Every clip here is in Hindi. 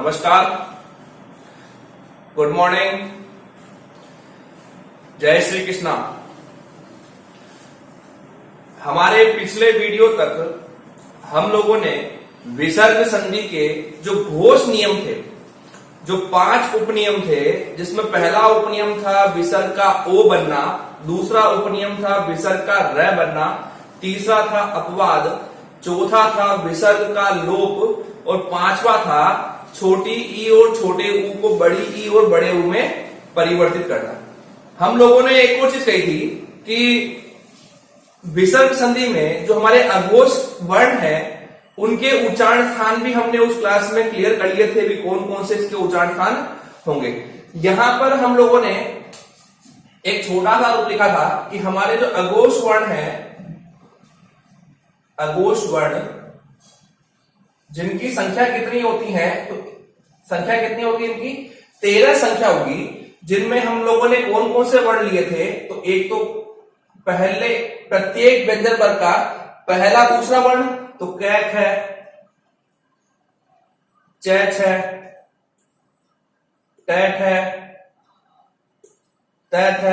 नमस्कार, गुड मॉर्निंग, जय श्री कृष्णा। हमारे पिछले वीडियो तक हम लोगों ने विसर्ग संधि के जो घोष नियम थे, जो 5 उपनियम थे, जिसमें पहला उपनियम था विसर्ग का ओ बनना, दूसरा उपनियम था विसर्ग का र बनना, तीसरा था अपवाद, चौथा था विसर्ग का लोप और पांचवा था छोटी ई और छोटे ऊ को बड़ी ई और बड़े ऊ में परिवर्तित करना। हम लोगों ने एक और चीज कही थी कि विसर्ग संधि में जो हमारे अघोष वर्ण है उनके उच्चारण स्थान भी हमने उस क्लास में क्लियर कर लिए थे भी कौन कौन से इसके उच्चारण स्थान होंगे। यहां पर हम लोगों ने एक छोटा सा रूप लिखा था कि हमारे जो अघोष वर्ण है, अघोष वर्ण जिनकी संख्या कितनी होती है, तो संख्या कितनी होगी इनकी 13 संख्या होगी, जिनमें हम लोगों ने कौन कौन से वर्ण लिए थे। तो एक तो पहले प्रत्येक व्यंजन वर्ग का पहला दूसरा वर्ण, तो कै ख च छ ट ठ त थ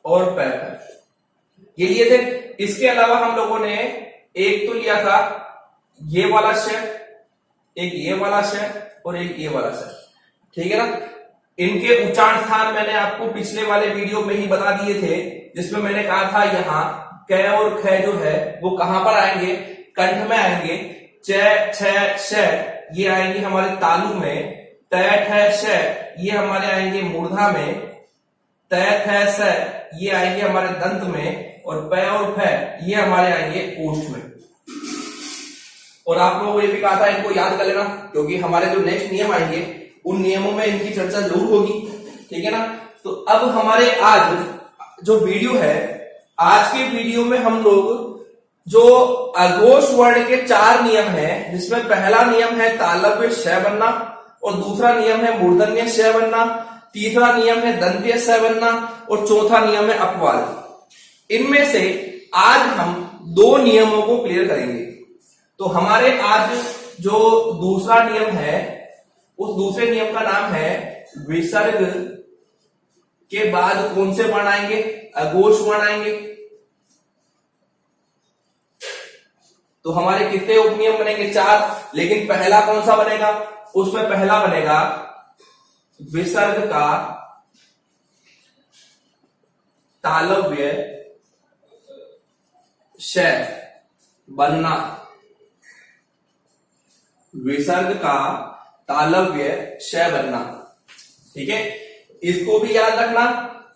और प फ, ये लिए थे। इसके अलावा हम लोगों ने एक तो लिया था ये वाला श, एक ये वाला श और एक ये वाला श, ठीक है ना। इनके उच्चारण स्थान मैंने आपको पिछले वाले वीडियो में ही बता दिए थे, जिसमें मैंने कहा था यहाँ क और ख जो है वो कहां पर आएंगे, कंठ में आएंगे। च छ श ये आएंगे हमारे तालु में, त ठ श ये हमारे आएंगे मूर्धा में, त थ स ये आएंगे हमारे दंत में और प और फ ये हमारे आएंगे ओष्ठ में। और आप लोगों को ये भी कहा था इनको याद कर लेना, क्योंकि हमारे जो नेक्स्ट नियम आएंगे उन नियमों में इनकी चर्चा जरूर होगी, ठीक है ना। तो अब हमारे आज जो वीडियो है, आज के वीडियो में हम लोग जो अघोष वर्ण के 4 नियम हैं, जिसमें पहला नियम है तालव्य श बनना और दूसरा नियम है मूर्धन्य श बनना, तीसरा नियम है दंत्य श बनना और चौथा नियम है अपवाद। इनमें से आज हम 2 नियमों को क्लियर करेंगे। तो हमारे आज जो दूसरा नियम है, उस दूसरे नियम का नाम है विसर्ग के बाद कौन से वर्ण आएंगे, अघोष वर्ण आएंगे। तो हमारे कितने उपनियम बनेंगे 4, लेकिन पहला कौन सा बनेगा, उसमें पहला बनेगा विसर्ग का तालव्य श बनना, विसर्ग का तालव्य श बनना, ठीक है। इसको भी याद रखना।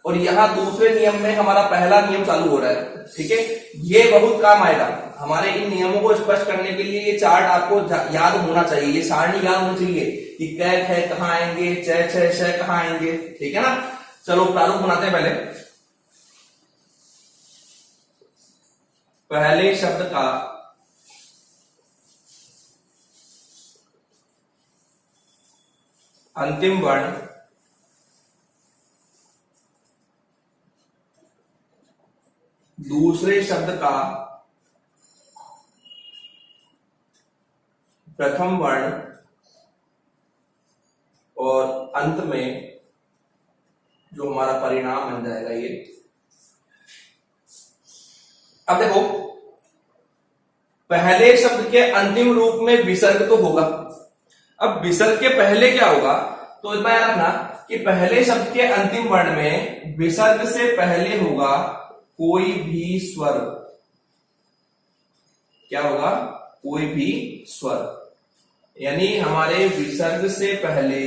और यहां दूसरे नियम में हमारा पहला नियम चालू हो रहा है, ठीक है। ये बहुत काम आएगा हमारे इन नियमों को स्पष्ट करने के लिए। ये चार्ट आपको याद होना चाहिए, ये सारणी याद होनी चाहिए कि कै ख कहां आएंगे, च छ श कहां आएंगे, ठीक है ना। चलो प्रारूप बनाते हैं। पहले शब्द का अंतिम वर्ण दूसरे शब्द का प्रथम वर्ण और अंत में जो हमारा परिणाम बन जाएगा ये। अब देखो, पहले शब्द के अंतिम रूप में विसर्ग तो होगा। अब विसर्ग के पहले क्या होगा, तो इतना याद रखना कि पहले शब्द के अंतिम वर्ण में विसर्ग से पहले होगा कोई भी स्वर। क्या होगा, कोई भी स्वर, यानी हमारे विसर्ग से पहले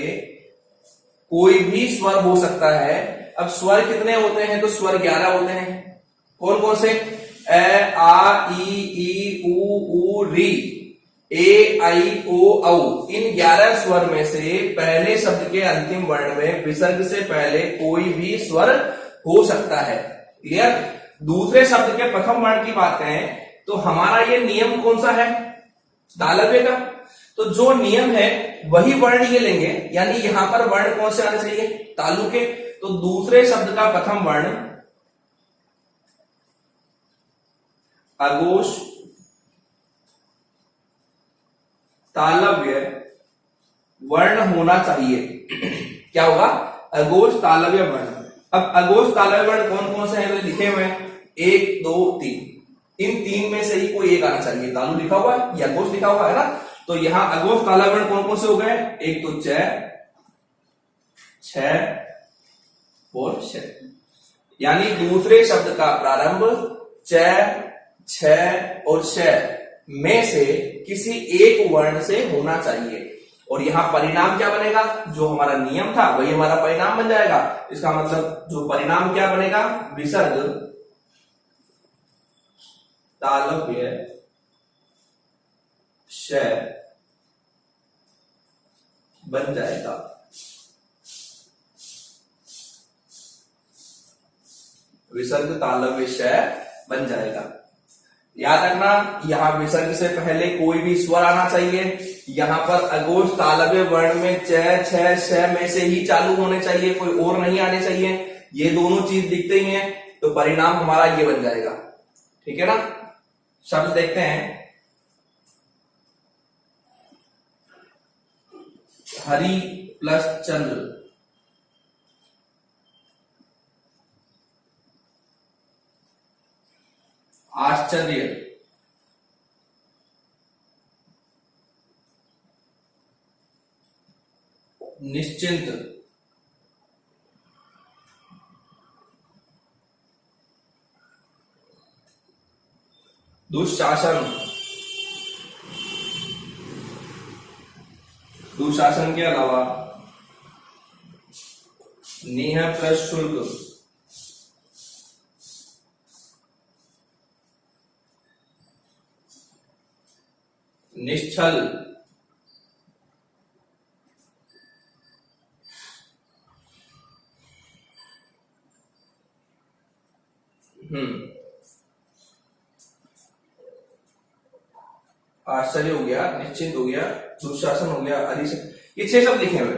कोई भी स्वर हो सकता है। अब स्वर कितने होते हैं, तो स्वर 11 होते हैं। कौन कौन से, ए आ ई ऊ री, ए आई ओ औ। इन 11 स्वर में से पहले शब्द के अंतिम वर्ण में विसर्ग से पहले कोई भी स्वर हो सकता है। क्लियर। दूसरे शब्द के प्रथम वर्ण की बात करें तो हमारा ये नियम कौन सा है, तालव्य का। तो जो नियम है वही वर्ण ये लेंगे, यानी यहां पर वर्ण कौन से आने चाहिए, तालु के। तो दूसरे शब्द का प्रथम वर्ण अघोष तालव्य वर्ण होना चाहिए। क्या होगा? अघोष तालव्य वर्ण। अब अघोष तालव्य वर्ण कौन कौन से हैं तो लिखे हुए हैं 1 2 3। इन 3 में से ही कोई एक आना चाहिए। तालु लिखा हुआ है या अघोष लिखा हुआ है ना, तो यहां अघोष तालव्य वर्ण कौन कौन से हो गए? एक तो च, छ और श, यानी दूसरे शब्द का प्रारंभ च, छ और श में से किसी एक वर्ण से होना चाहिए। और यहां परिणाम क्या बनेगा? जो हमारा नियम था वही हमारा परिणाम बन जाएगा। इसका मतलब जो परिणाम क्या बनेगा? विसर्ग तालव्य श बन जाएगा। विसर्ग तालव्य श बन जाएगा। याद रखना, यहां विसर्ग से पहले कोई भी स्वर आना चाहिए। यहां पर अघोष तालव्य वर्ण में च, छ, श में से ही चालू होने चाहिए, कोई और नहीं आने चाहिए। ये दोनों चीज दिखते ही हैं तो परिणाम हमारा ये बन जाएगा। ठीक है ना? शब्द देखते हैं। हरि प्लस चंद्र, आश्चर्य, निश्चिंत, दुशासन, दुशासन के अलावा नेह प्लस शुल्क, निश्चल, आश्चर्य हो गया, निश्चिंत हो गया, दुशासन हो गया, ये 6 शब्द लिखे हुए।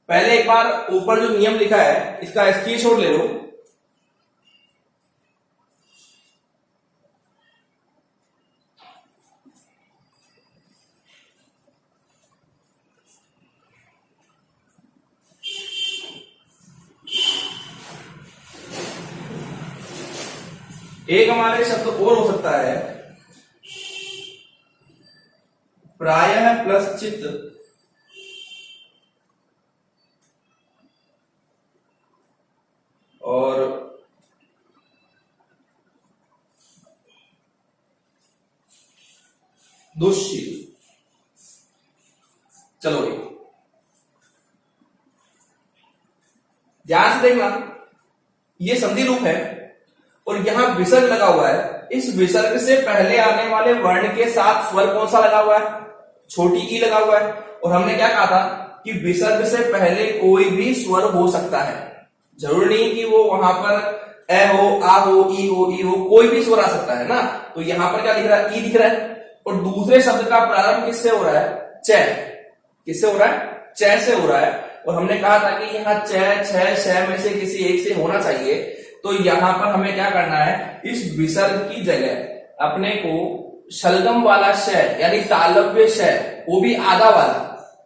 पहले एक बार ऊपर जो नियम लिखा है इसका स्क्रीनशॉट ले लो। एक हमारे शब्द और हो सकता है प्रायः प्लस चित्त, और दुष्शील। चलो ध्यान से देखना, ये संधि रूप है और यहां विसर्ग लगा हुआ है। इस विसर्ग से पहले आने वाले वर्ण के साथ स्वर कौन सा लगा हुआ है? छोटी ई लगा हुआ है। और हमने क्या कहा था कि विसर्ग से पहले कोई भी स्वर हो सकता है, जरूरी नहीं कि वो वहां पर ए हो, आ हो, ई हो, ई हो, कोई भी स्वर आ सकता है ना। तो यहां पर क्या दिख रहा है? ई दिख रहा है। और दूसरे शब्द का प्रारंभ किससे हो रहा है? च। किससे हो रहा है? च से हो रहा है। और हमने कहा था कि यहाँ च, छ, श में से किसी एक से होना चाहिए। तो यहां पर हमें क्या करना है? इस विसर्ग की जगह अपने को शलगम वाला श यानी तालव्य श, वो भी आधा वाला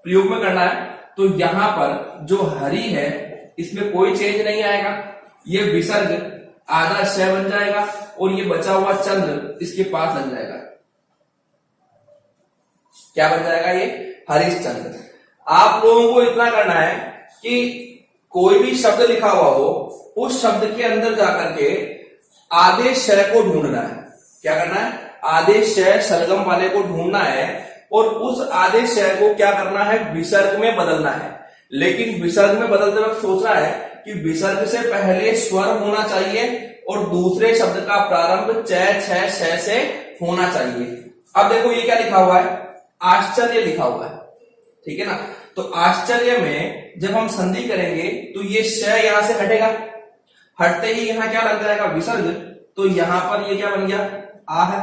प्रयोग में करना है। तो यहां पर जो हरि है इसमें कोई चेंज नहीं आएगा, ये विसर्ग आधा श बन जाएगा और ये बचा हुआ चंद्र इसके पास लग जाएगा। क्या बन जाएगा? ये हरिश्चंद्र। आप लोगों को इतना करना है कि कोई भी शब्द लिखा हुआ हो उस शब्द के अंदर जाकर के आधे श को ढूंढना है। क्या करना है? आधे श शलगम वाले को ढूंढना है और उस आधे श को क्या करना है? विसर्ग में बदलना है। लेकिन विसर्ग में बदलते वक्त सोचना है कि विसर्ग से पहले स्वर होना चाहिए और दूसरे शब्द का प्रारंभ च, छ, श से होना चाहिए। अब देखो ये क्या लिखा हुआ है? आश्चर्य लिखा हुआ है। ठीक है ना? तो आश्चर्य में जब हम संधि करेंगे तो ये श यहां से हटेगा, हटते ही यहां क्या लग जाएगा? विसर्ग। तो यहां पर ये क्या बन गया? आ है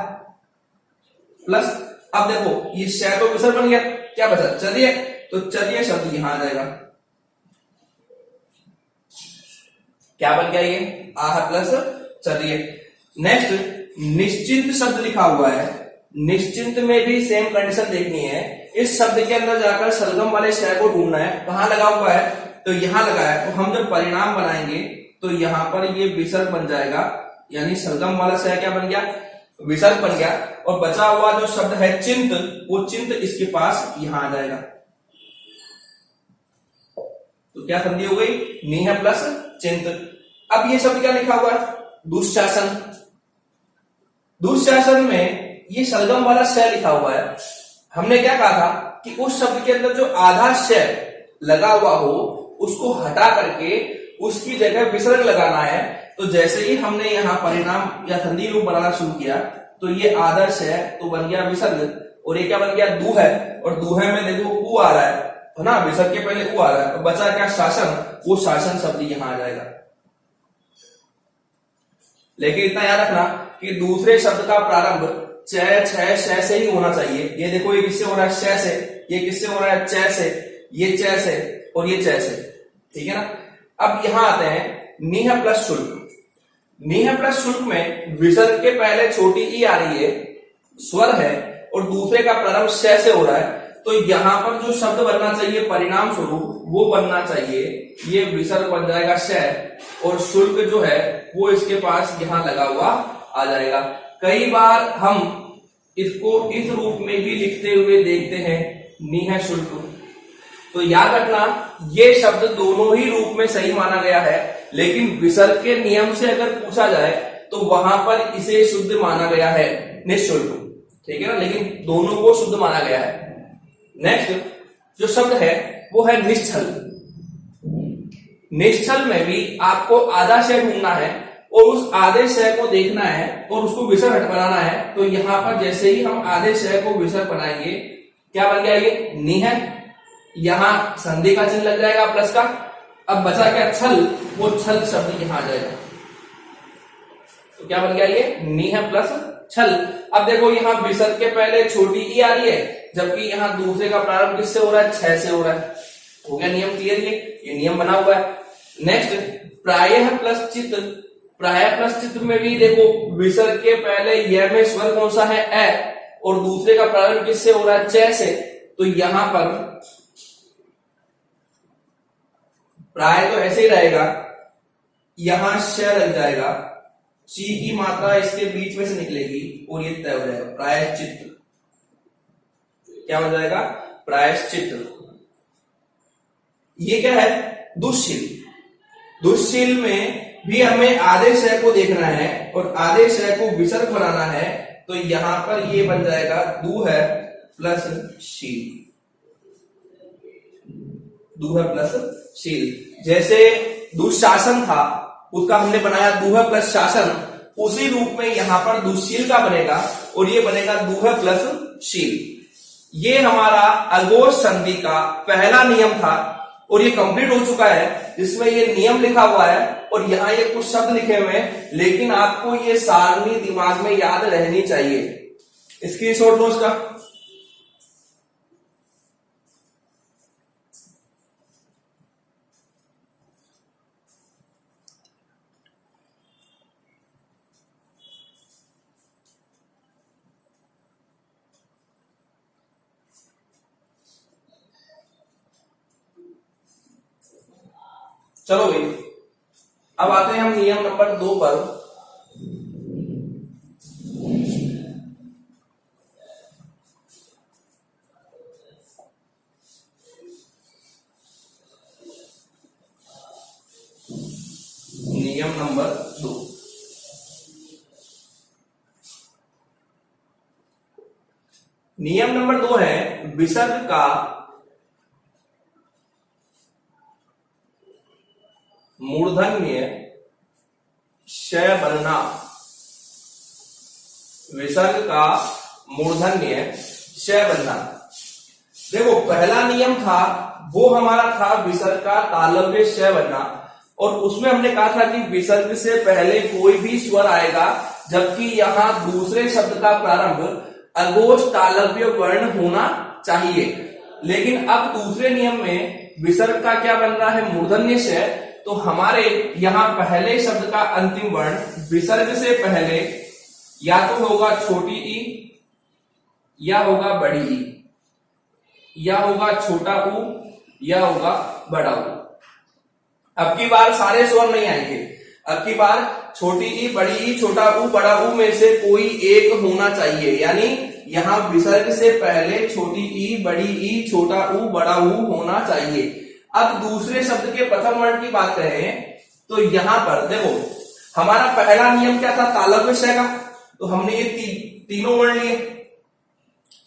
प्लस, अब देखो ये श तो विसर्ग बन गया, क्या बचा? चलिए, तो चलिए शब्द यहां आ जाएगा। क्या बन गया? ये आ है प्लस चलिए। नेक्स्ट निश्चिंत शब्द लिखा हुआ है। निश्चिंत में भी सेम कंडीशन देखनी है इस शब्द के अंदर जाकर सलगम वाले श को ढूंढना है। कहाँ लगा हुआ है, तो यहाँ लगा है। तो हम जब परिणाम बनाएंगे तो यहाँ पर ये विसर्ग बन जाएगा, यानी सलगम वाला श क्या बन गया, विसर्ग बन गया। और बचा हुआ जो शब्द है चिंत, वो चिंत इसके पास यहां आ जाएगा। तो क्या संधि हो गई, नीह प्लस चिंत। अब ये शब्द क्या लिखा हुआ है, दुशासन। दुशासन में ये सलगम वाला श लिखा हुआ है। हमने क्या कहा था कि उस शब्द के अंदर जो आधा श लगा हुआ हो उसको हटा करके उसकी जगह विसर्ग लगाना है। तो जैसे ही हमने यहाँ परिणाम या संधि रूप बनाना शुरू किया तो ये आदर्श है, तो बन गया विसर्ग। और ये क्या बन गया, दू है। और दूहे में देखो उ आ रहा है ना, विसर्ग के पहले उ आ रहा है। तो बचा क्या, शासन। वो शासन शब्द यहां आ जाएगा। लेकिन इतना याद रखना कि दूसरे शब्द का प्रारंभ च, छ, श से ही होना चाहिए। ये देखो, ये किससे हो रहा है, श से। ये किससे हो रहा है, च से। ये च से और ये च से, ठीक है ना। अब यहां आते हैं नीह प्लस शुल्क। नीह प्लस शुल्क में विसर्ग के पहले छोटी ई आ रही है, स्वर है, और दूसरे का प्रारंभ श से हो रहा है। तो यहां पर जो शब्द बनना चाहिए परिणाम स्वरूप वो बनना चाहिए, ये विसर्ग बन जाएगा श, और शुल्क जो है वो इसके पास यहां लगा हुआ आ जाएगा। कई बार हम इसको इस रूप में भी लिखते हुए देखते हैं, नीह शुल्क। तो याद रखना ये शब्द दोनों ही रूप में सही माना गया है, लेकिन विसर्ग के नियम से अगर पूछा जाए तो वहां पर इसे शुद्ध माना गया है, निःशुल्क, ठीक है ना। लेकिन दोनों को शुद्ध माना गया है। नेक्स्ट जो शब्द है वो है निश्चल। निश्चल में भी आपको आधा श ढूंढना है और उस आधे श को देखना है और उसको विसर्ग हट बनाना है। तो यहां पर जैसे ही हम आधे श को विसर्ग बनाएंगे, क्या बन गया, ये नीह। यहां संधि का चिन्ह लग जाएगा प्लस का। अब बचा क्या, छल। वो छल शब्द यहां आ जाएगा। तो क्या बन गया, ये नीह प्लस छल। अब देखो यहाँ विसर्ग के पहले छोटी ई आ रही है, जबकि यहाँ दूसरे का प्रारंभ किससे हो रहा है, छ से हो रहा है। हो गया नियम क्लियर, ये नियम बना हुआ है। नेक्स्ट प्रायः प्लस चित्त। प्रायः प्लस चित्त में भी देखो विसर्ग के पहले यह में स्वर कौन सा है, ए, और दूसरे का प्रारंभ किससे हो रहा है, च से। तो यहां पर प्राय तो ऐसे ही रहेगा, यहां श लग जाएगा, ची की मात्रा इसके बीच में से निकलेगी और ये तय हो जाएगा प्रायश्चित। क्या हो जाएगा, प्रायश्चित। ये क्या है, दुश्शील। दुश्शील में भी हमें आधे श को देखना है और आधे श को विसर्ग बनाना है। तो यहां पर ये बन जाएगा दू है प्लस शील। दूह प्लस शील। जैसे दुशासन था उसका हमने बनाया दूह प्लस शासन, उसी रूप में यहां पर दुशील का बनेगा और ये बनेगा दूह प्लस शील। ये हमारा अघोष संधि का पहला नियम था और ये कंप्लीट हो चुका है, जिसमें ये नियम लिखा हुआ है और यहाँ ये कुछ शब्द लिखे हुए हैं, लेकिन आपको ये सारणी दिमाग में याद रहनी चाहिए। स्क्रीनशॉट लो इसका। चलो भाई, अब आते हैं हम नियम नंबर 2 पर। नियम नंबर 2, नियम नंबर 2 है विसर्ग का मूर्धन्य श बनना। विसर्ग का मूर्धन्य श बनना। देखो पहला नियम था वो हमारा था विसर्ग का तालव्य श बनना, और उसमें हमने कहा था कि विसर्ग से पहले कोई भी स्वर आएगा, जबकि यहां दूसरे शब्द का प्रारंभ अघोष तालव्य वर्ण होना चाहिए। लेकिन अब दूसरे नियम में विसर्ग का क्या बन रहा है, मूर्धन्य श। तो हमारे यहां पहले शब्द का अंतिम वर्ण विसर्ग से पहले या तो होगा छोटी ई या होगा बड़ी ई। या होगा छोटा ऊ या होगा बड़ा ऊ। अब की बार सारे स्वर नहीं आएंगे, अब की बार छोटी ई, बड़ी ई, छोटा ऊ, बड़ा ऊ में से कोई एक होना चाहिए, यानी यहाँ विसर्ग से पहले छोटी ई, बड़ी ई, छोटा ऊ, बड़ा ऊ होना चाहिए। अब दूसरे शब्द के प्रथम वर्ण की बात करें तो यहां पर देखो हमारा पहला नियम क्या था, तालव्य श का, तो हमने ये तीनों वर्ण लिए,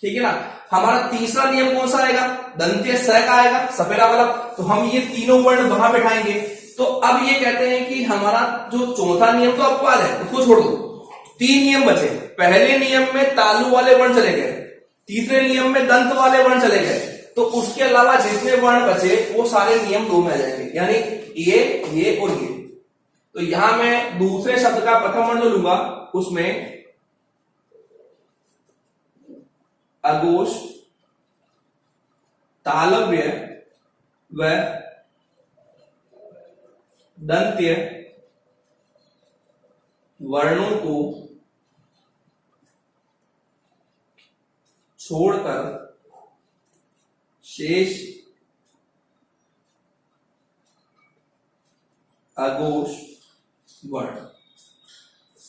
ठीक है ना। हमारा तीसरा नियम कौन सा आएगा, दंत्य स का आएगा, सपेरा वाला, तो हम ये तीनों वर्ण वहां बैठाएंगे। तो अब ये कहते हैं कि हमारा जो चौथा नियम तो अपवाद है, उसको छोड़ दो, 3 नियम बचे। पहले नियम में तालु वाले वर्ण चले गए, तीसरे नियम में दंत वाले वर्ण चले गए, तो उसके अलावा जितने वर्ण बचे वो सारे नियम 2 में आ जाएंगे, यानी ये और ये। तो यहां मैं दूसरे शब्द का प्रथम वर्ण जो लूंगा उसमें अघोष, तालव्य व दंत्य वर्णों को छोड़कर शेष अघोष वर्ण।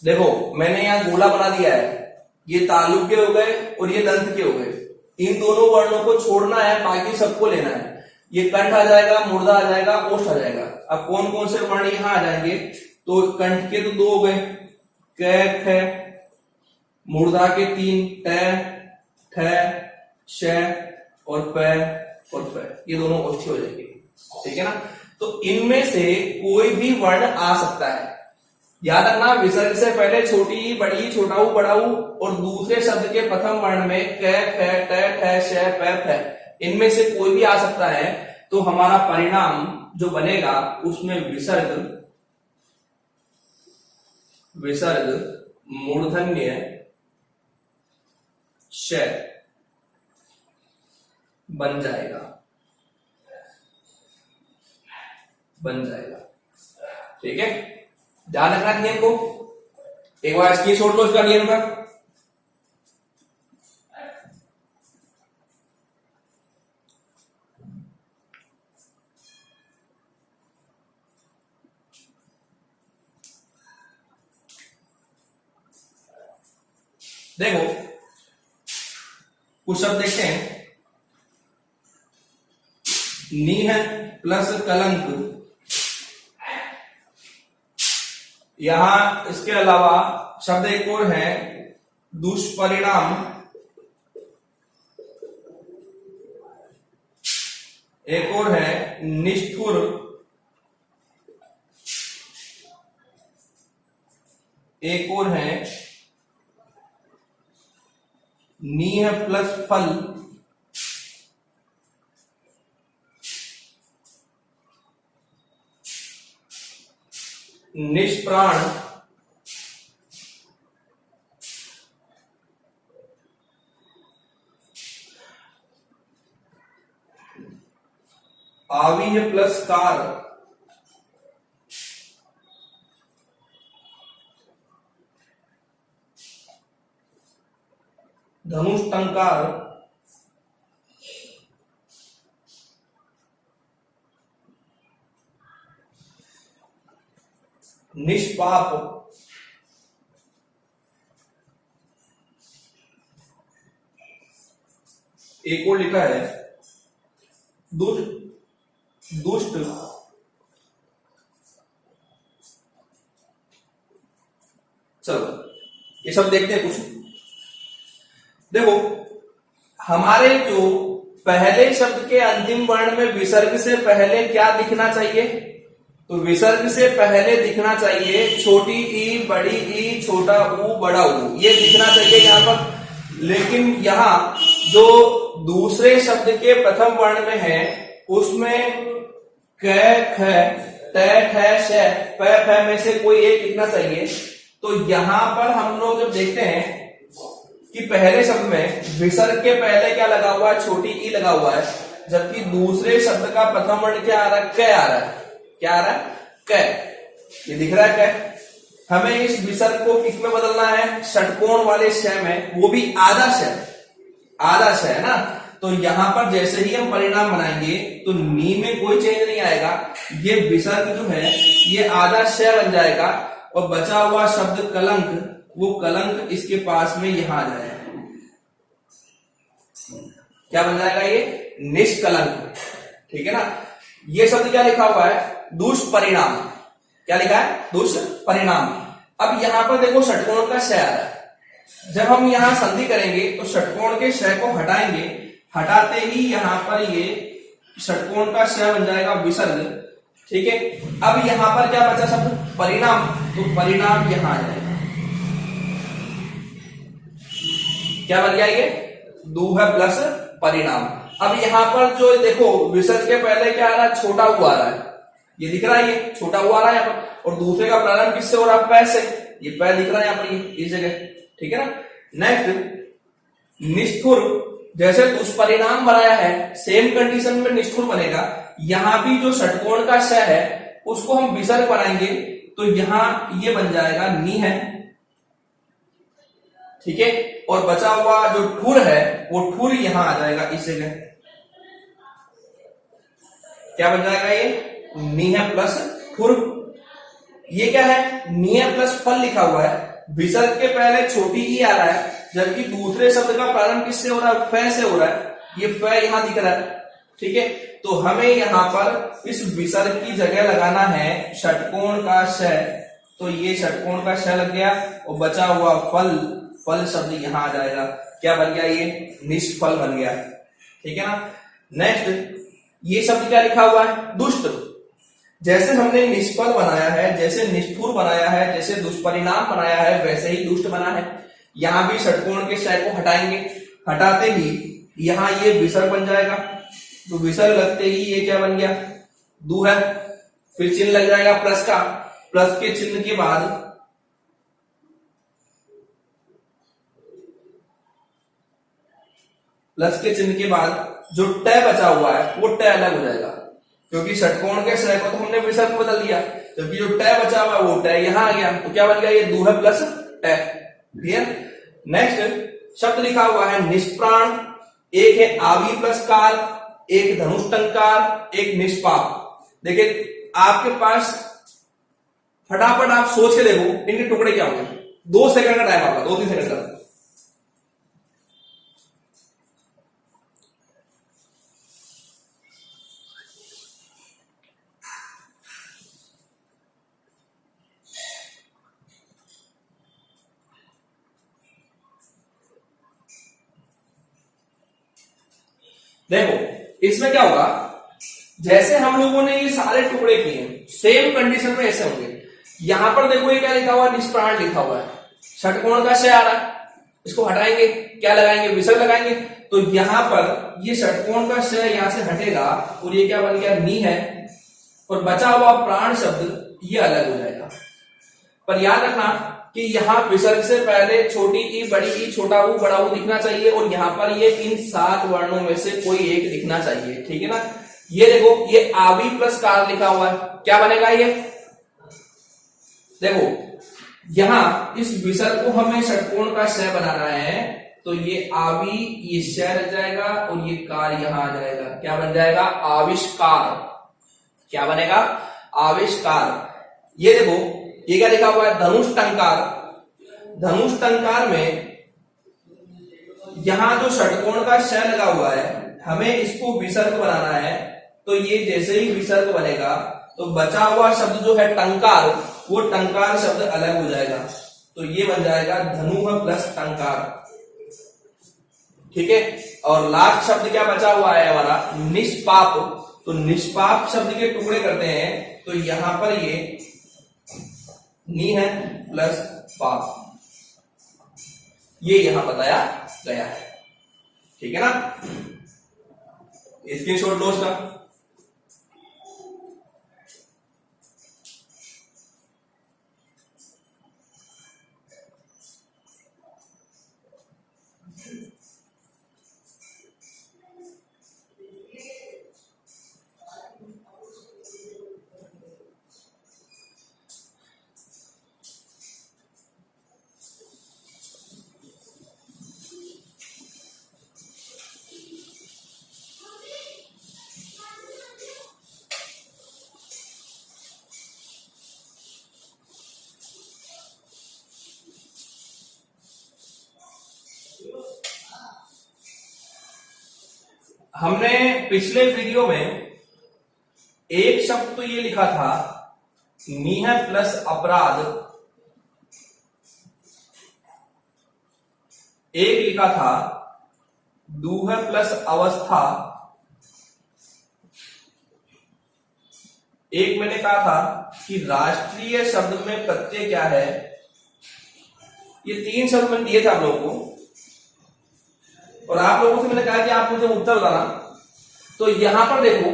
देखो मैंने यहां गोला बना दिया है, ये तालु के हो गए और ये दंत के हो गए, इन दोनों वर्णों को छोड़ना है, बाकी सबको लेना है। ये कंठ आ जाएगा, मूर्धा आ जाएगा, ओष्ठ आ जाएगा। अब कौन कौन से वर्ण यहां आ जाएंगे, तो कंठ के तो 2 हो गए, क ख, मूर्धा के 3, ट ठ श और प और फ, ये दोनों ओष्ठी हो जाएंगे, ठीक है ना। तो इनमें से कोई भी वर्ण आ सकता है, याद रखना विसर्ग से पहले छोटी, बड़ी, छोटा ऊ, बड़ा ऊ, और दूसरे शब्द के प्रथम वर्ण में क ख ट ठ श प फ, इनमें से कोई भी आ सकता है। तो हमारा परिणाम जो बनेगा उसमें विसर्ग मूर्धन्य श बन जाएगा, ठीक है। ध्यान रखना नियम को, एक बार स्क्रीनशॉट लो इसका नियम का। देखो कुछ शब्द देखते हैं, नीह प्लस कलंक, यहां इसके अलावा शब्द एक और है दुष्परिणाम, एक और है निष्ठुर, एक और है नीह प्लस फल, निष्प्राण, आवीह प्लस कार, धनुष टंकार, निष्पाप, एक और लिखा है दुष्ट, चलो ये सब देखते हैं कुछ। देखो हमारे जो पहले शब्द के अंतिम वर्ण में विसर्ग से पहले क्या दिखना चाहिए, तो विसर्ग से पहले दिखना चाहिए छोटी ई, बड़ी ई, छोटा ऊ, बड़ा ऊ, ये दिखना चाहिए यहाँ पर। लेकिन यहाँ जो दूसरे शब्द के प्रथम वर्ण में है उसमें क ख ट ठ श प फ में से कोई एक दिखना चाहिए। तो यहां पर हम लोग जब देखते हैं कि पहले शब्द में विसर्ग के पहले क्या लगा हुआ है, छोटी ई लगा हुआ है, जबकि दूसरे शब्द का प्रथम वर्ण क्या आ रहा है, क आ रहा है, क्या आ रहा है, क, ये दिख रहा है क। हमें इस विसर्ग को किस में बदलना है, षटकोण वाले श में, वो भी आधा श है ना। तो यहां पर जैसे ही हम परिणाम बनाएंगे तो नी में कोई चेंज नहीं आएगा, ये विसर्ग जो है ये आधा श बन जाएगा और बचा हुआ शब्द कलंक, वो कलंक इसके पास में यहां आ जाएगा। क्या बन जाएगा ये? निष्कलंक। ठीक है ना। ये शब्द क्या लिखा हुआ है? दुष्परिणाम। क्या लिखा है? दुष्परिणाम। अब यहां पर देखो षटकोण का श आ रहा है। जब हम यहां संधि करेंगे तो षटकोण के श को हटाएंगे, हटाते ही यहां पर ये षटकोण का श बन जाएगा विसर्ग। ठीक है। अब यहां पर क्या बचा शब्द? परिणाम। तो परिणाम यहां आ जाएगा। क्या बन गया ये? दू है प्लस परिणाम। अब यहां पर जो देखो विसर्ग के पहले क्या आ रहा है? छोटा हुआ आ रहा है, ये दिख रहा है, ये छोटा हुआ आ रहा है यहाँ पर। और दूसरे का प्रारंभ किससे हो रहा है? पै से। ये पै दिख रहा है यहाँ पर, ये इस जगह। ठीक है ना। नेक्स्ट निष्ठुर। जैसे दुष्परिणाम बनाया है, सेम कंडीशन में निष्ठुर बनेगा। यहां भी जो षटकोण का श है उसको हम विसर्ग बनाएंगे तो यहां ये बन जाएगा नी है। ठीक है। और बचा हुआ जो ठुर है वो ठुर यहां आ जाएगा इस जगह। क्या बन जाएगा ये? नी है प्लस ठुर। ये क्या है? नी है प्लस फल लिखा हुआ है। विसर्ग के पहले छोटी ई आ रहा है, जबकि दूसरे शब्द का प्रारंभ किससे हो रहा है? फै से हो रहा है। ये फै यहां दिख रहा है। ठीक है। तो हमें यहां पर इस विसर्ग की जगह लगाना है षटकोण का श। तो ये षटकोण का श लग गया और बचा हुआ फल, फल शब्द यहां आ जाएगा। क्या बन गया ये? निष्फल बन गया। ठीक है ना। नेक्स्ट ये शब्द क्या लिखा हुआ है? दुष्ट। जैसे हमने निष्फल बनाया है, जैसे निष्ठुर बनाया है, जैसे दुष्परिणाम बनाया है, वैसे ही दुष्ट बना है। यहां भी षटकोण के श को हटाएंगे, हटाते ही यहां ये विसर्ग बन जाएगा। तो विसर्ग लगते ही ये क्या बन गया? दू है। फिर चिन्ह लग जाएगा प्लस का। प्लस के चिन्ह के बाद जो ट बचा हुआ है वो ट अलग हो जाएगा, क्योंकि षटकोण के श को तो हमने विसर्ग में बदल दिया, जबकि जो ट बचा हुआ है वो ट यहां आ गया। तो क्या बन गया? ये दू है प्लस ट। क्लियर। नेक्स्ट शब्द लिखा हुआ है निष्प्राण। एक है आवी प्लस काल, एक धनुष टंकार, एक निष्पाप। देखिए आपके पास फटाफट आप सोच के देखो इनके टुकड़े क्या होंगे। 2 सेकंड का टाइम आपका, 2-3 सेकंड का। देखो इसमें क्या होगा, जैसे हम लोगों ने ये सारे टुकड़े किए सेम कंडीशन में ऐसे होंगे। यहां पर देखो ये क्या लिखा हुआ है? निष्प्राण लिखा हुआ है। षटकोण का श आ रहा है, इसको हटाएंगे, क्या लगाएंगे? विसर्ग लगाएंगे। तो यहां पर ये षटकोण का श यहां से हटेगा और ये क्या बन गया? नी है। और बचा हुआ प्राण शब्द ये अलग हो जाएगा। पर याद रखना कि यहां विसर्ग से पहले छोटी ई, बड़ी ई, छोटा ऊ, बड़ा ऊ दिखना चाहिए और यहां पर ये इन 7 वर्णों में से कोई एक दिखना चाहिए। ठीक है ना। ये देखो ये आवी प्लस कार लिखा हुआ है, क्या बनेगा ये? देखो यहां इस विसर्ग को हमें षटकोण का श बनाना है, तो ये आवी, ये श लग जाएगा और ये कार यहां आ जाएगा। क्या बन जाएगा? आविष्कार। क्या बनेगा? आविष्कार। ये देखो ये क्या लिखा हुआ है? धनुष टंकार। धनुष टंकार में यहां जो षटकोण का श लगा हुआ है हमें इसको विसर्ग बनाना है। तो ये जैसे ही विसर्ग बनेगा तो बचा हुआ शब्द जो है टंकार, वो टंकार शब्द अलग हो जाएगा। तो ये बन जाएगा धनु प्लस टंकार। ठीक है। और लास्ट शब्द क्या बचा हुआ है हमारा? निष्पाप। तो निष्पाप शब्द के टुकड़े करते हैं तो यहां पर ये नी है प्लस पाप, ये यहां बताया गया है। ठीक है ना। स्क्रीनशॉट लो उसका। हमने पिछले वीडियो में एक शब्द तो ये लिखा था नीह प्लस अपराध, एक लिखा था दूह प्लस अवस्था, एक मैंने कहा था कि राष्ट्रीय शब्द में प्रत्यय क्या है। ये 3 शब्द मैंने दिए थे आप लोगों को, और आप लोगों से मैंने कहा कि आप मुझे उत्तर बताना। तो यहां पर देखो,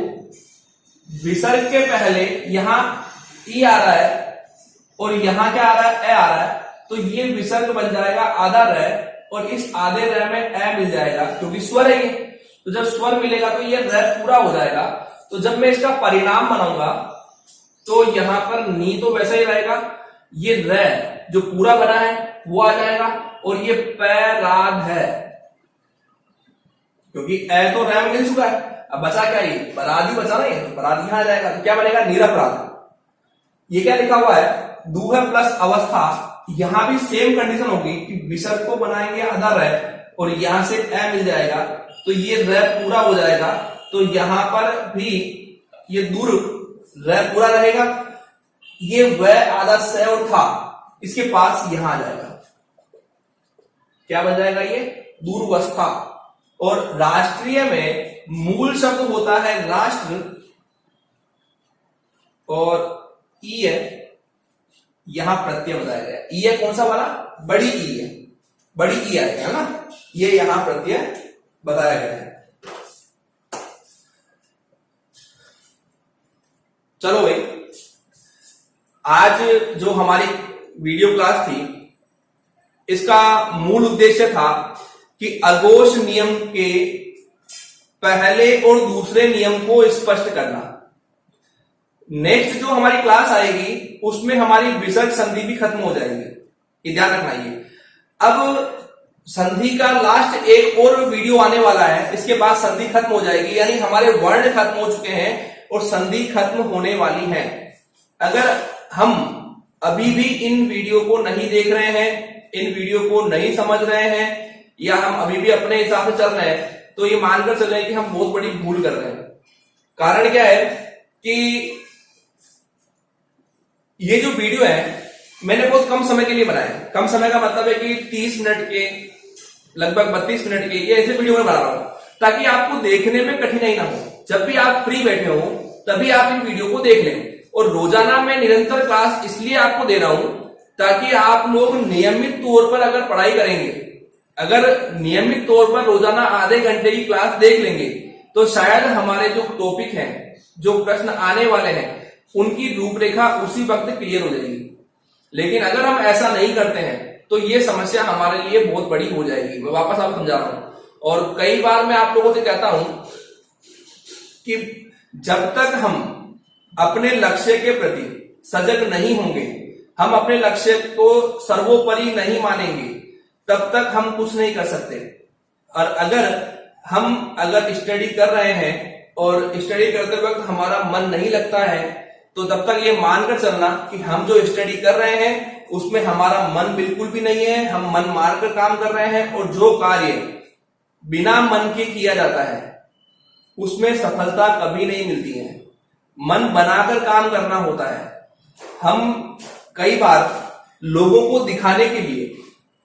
विसर्ग के पहले यहां ई आ रहा है और यहां क्या आ रहा है, ए आ रहा है, तो ये विसर्ग बन जाएगा आधा र, और इस आधे र में ए मिल जाएगा क्योंकि स्वर है ये। तो जब स्वर मिलेगा तो ये र पूरा हो जाएगा। तो जब मैं इसका परिणाम बनाऊंगा तो यहां पर नी तो वैसा ही रहेगा, ये र जो पूरा बना है वो आ जाएगा, और ये पैराध है क्योंकि ए तो र में मिल चुका है। अब बचा क्या, ये पराधी बचा ना, ये तो पराधी यहां आ जाएगा। तो क्या बनेगा, निरपराध। ये क्या लिखा हुआ है, दूह प्लस अवस्था। यहां भी सेम कंडीशन होगी कि विसर्ग को बनाएंगे आधा र और यहां से ए मिल जाएगा, तो ये र पूरा हो जाएगा। तो यहां पर भी ये दूर र पूरा रहेगा, ये व आधा से और था इसके पास यहां आ जाएगा, क्या बन जाएगा, ये दूरवस्था। और राष्ट्रीय में मूल शब्द होता है राष्ट्र, और ई है, यहां प्रत्यय बताया गया। ई है कौन सा वाला, बड़ी ई है, बड़ी ई आएगा ना, ये यहां प्रत्यय बताया गया है। चलो भाई, आज जो हमारी वीडियो क्लास थी इसका मूल उद्देश्य था कि अघोष नियम के पहले और दूसरे नियम को स्पष्ट करना। नेक्स्ट जो हमारी क्लास आएगी उसमें हमारी विसर्ग संधि भी खत्म हो जाएगी, ये ध्यान रखना। ये अब संधि का लास्ट एक और वीडियो आने वाला है, इसके बाद संधि खत्म हो जाएगी, यानी हमारे वर्ण खत्म हो चुके हैं और संधि खत्म होने वाली है। अगर हम अभी भी इन वीडियो को नहीं देख रहे हैं, इन वीडियो को नहीं समझ रहे हैं, या हम अभी भी अपने हिसाब से चल रहे हैं, तो ये मानकर चल रहे हैं कि हम बहुत बड़ी भूल कर रहे हैं। कारण क्या है कि ये जो वीडियो है मैंने बहुत कम समय के लिए बनाया। कम समय का मतलब है कि 30 मिनट के, लगभग 32 मिनट के, ये ऐसे वीडियो में बना रहा हूं ताकि आपको देखने में कठिनाई ना हो। जब भी आप फ्री बैठे हो तभी आप इन वीडियो को देख लें। और रोजाना मैं निरंतर क्लास इसलिए आपको दे रहा हूं ताकि आप लोग नियमित तौर पर अगर पढ़ाई करेंगे, अगर नियमित तौर पर रोजाना आधे घंटे की क्लास देख लेंगे, तो शायद हमारे जो टॉपिक हैं, जो प्रश्न आने वाले हैं, उनकी रूपरेखा उसी वक्त क्लियर हो जाएगी। लेकिन अगर हम ऐसा नहीं करते हैं तो ये समस्या हमारे लिए बहुत बड़ी हो जाएगी। मैं वापस आपको समझा रहा हूं, और कई बार मैं आप लोगों से कहता हूं कि जब तक हम अपने लक्ष्य के प्रति सजग नहीं होंगे, हम अपने लक्ष्य को सर्वोपरि नहीं मानेंगे, तब तक हम कुछ नहीं कर सकते। और अगर स्टडी कर रहे हैं और स्टडी करते वक्त हमारा मन नहीं लगता है, तो तब तक ये मानकर चलना कि हम जो स्टडी कर रहे हैं उसमें हमारा मन बिल्कुल भी नहीं है, हम मन मारकर काम कर रहे हैं, और जो कार्य बिना मन के किया जाता है उसमें सफलता कभी नहीं मिलती है। मन बनाकर काम करना होता है। हम कई बार लोगों को दिखाने के लिए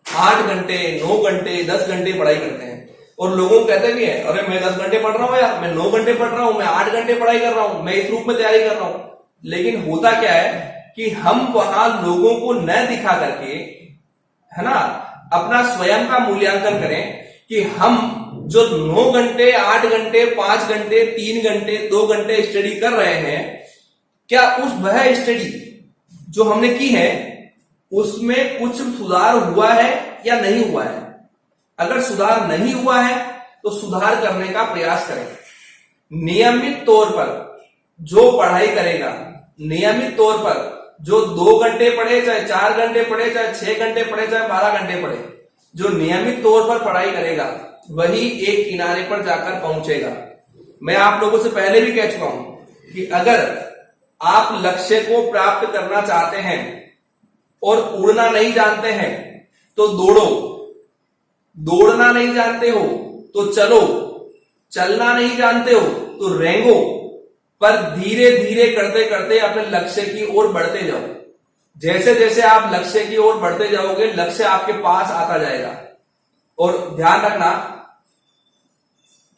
8 घंटे, 9 घंटे, 10 घंटे पढ़ाई करते हैं, और लोगों को कहते भी हैं, अरे मैं 10 घंटे पढ़ रहा हूं यार, मैं 9 घंटे पढ़ रहा हूं, मैं 8 घंटे पढ़ाई कर रहा हूं, मैं इस रूप में तैयारी कर रहा हूं। लेकिन होता क्या है कि हम वहां लोगों को न दिखा करके, है ना, अपना स्वयं का मूल्यांकन करें कि हम जो 9 घंटे, 8 घंटे, 5 घंटे, 3 घंटे, 2 घंटे स्टडी कर रहे हैं, क्या वह स्टडी जो हमने की है उसमें कुछ सुधार हुआ है या नहीं हुआ है। अगर सुधार नहीं हुआ है तो सुधार करने का प्रयास करें। नियमित तौर पर जो पढ़ाई करेगा, नियमित तौर पर जो 2 घंटे पढ़े, चाहे 4 घंटे पढ़े, चाहे 6 घंटे पढ़े, चाहे 12 घंटे पढ़े, जो नियमित तौर पर पढ़ाई करेगा वही एक किनारे पर जाकर पहुंचेगा। मैं आप लोगों से पहले भी कह चुका हूं कि अगर आप लक्ष्य को प्राप्त करना चाहते हैं और उड़ना नहीं जानते हैं तो दौड़ो, दौड़ना नहीं जानते हो तो चलो, चलना नहीं जानते हो तो रेंगो, पर धीरे धीरे करते करते अपने लक्ष्य की ओर बढ़ते जाओ। जैसे जैसे आप लक्ष्य की ओर बढ़ते जाओगे, लक्ष्य आपके पास आता जाएगा। और ध्यान रखना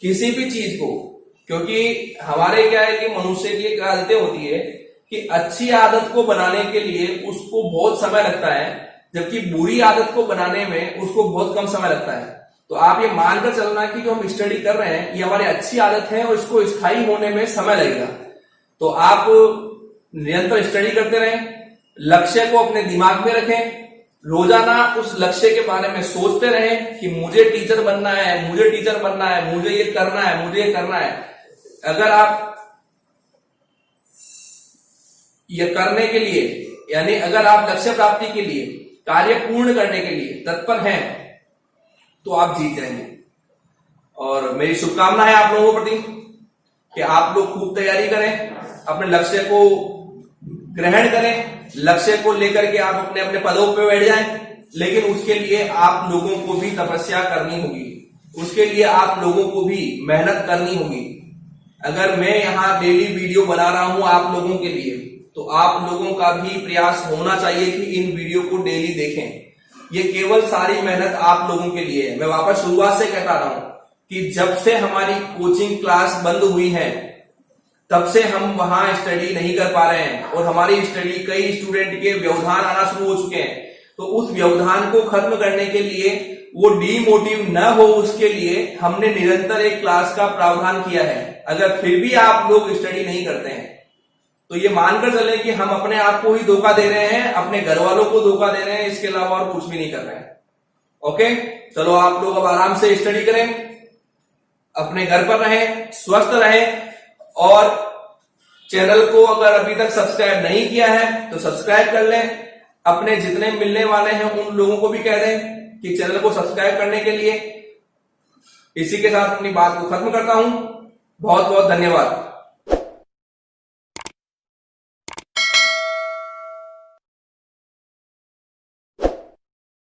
किसी भी चीज को, क्योंकि हमारे क्या है कि मनुष्य की एक आदतें होती है कि अच्छी आदत को बनाने के लिए उसको बहुत समय लगता है, जबकि बुरी आदत को बनाने में उसको बहुत कम समय लगता है। तो आप ये मानकर चलना कि जो हम स्टडी कर रहे हैं ये हमारी अच्छी आदत है और इसको स्थायी होने में समय लगेगा। तो आप निरंतर स्टडी करते रहें, लक्ष्य को अपने दिमाग में रखें, रोजाना उस लक्ष्य के बारे में सोचते रहें कि मुझे टीचर बनना है, मुझे टीचर बनना है, मुझे ये करना है, मुझे ये करना है। अगर आप ये करने के लिए, यानी अगर आप लक्ष्य प्राप्ति के लिए, कार्य पूर्ण करने के लिए तत्पर हैं तो आप जीत जाएंगे। और मेरी शुभकामना है आप लोगों के प्रति कि आप लोग खूब तैयारी करें, अपने लक्ष्य को ग्रहण करें, लक्ष्य को लेकर के आप अपने अपने पदों पे बैठ जाएं। लेकिन उसके लिए आप लोगों को भी तपस्या करनी होगी, उसके लिए आप लोगों को भी मेहनत करनी होगी। अगर मैं यहाँ डेली वीडियो बना रहा हूं आप लोगों के लिए, तो आप लोगों का भी प्रयास होना चाहिए कि इन वीडियो को डेली देखें। ये केवल सारी मेहनत आप लोगों के लिए है। मैं वापस शुरुआत से कहता रहा हूं कि जब से हमारी कोचिंग क्लास बंद हुई है तब से हम वहां स्टडी नहीं कर पा रहे हैं, और हमारी स्टडी कई स्टूडेंट के व्यवधान आना शुरू हो चुके हैं। तो उस व्यवधान को खत्म करने के लिए, वो डीमोटिव न हो उसके लिए हमने निरंतर एक क्लास का प्रावधान किया है। अगर फिर भी आप लोग स्टडी नहीं करते हैं तो ये मानकर चलें कि हम अपने आप को ही धोखा दे रहे हैं, अपने घर वालों को धोखा दे रहे हैं, इसके अलावा और कुछ भी नहीं कर रहे हैं। ओके, चलो आप लोग अब आराम से स्टडी करें, अपने घर पर रहें, स्वस्थ रहें, और चैनल को अगर अभी तक सब्सक्राइब नहीं किया है तो सब्सक्राइब कर लें। अपने जितने मिलने वाले हैं उन लोगों को भी कह दें कि चैनल को सब्सक्राइब करने के लिए। इसी के साथ अपनी बात को खत्म करता हूं। बहुत बहुत धन्यवाद।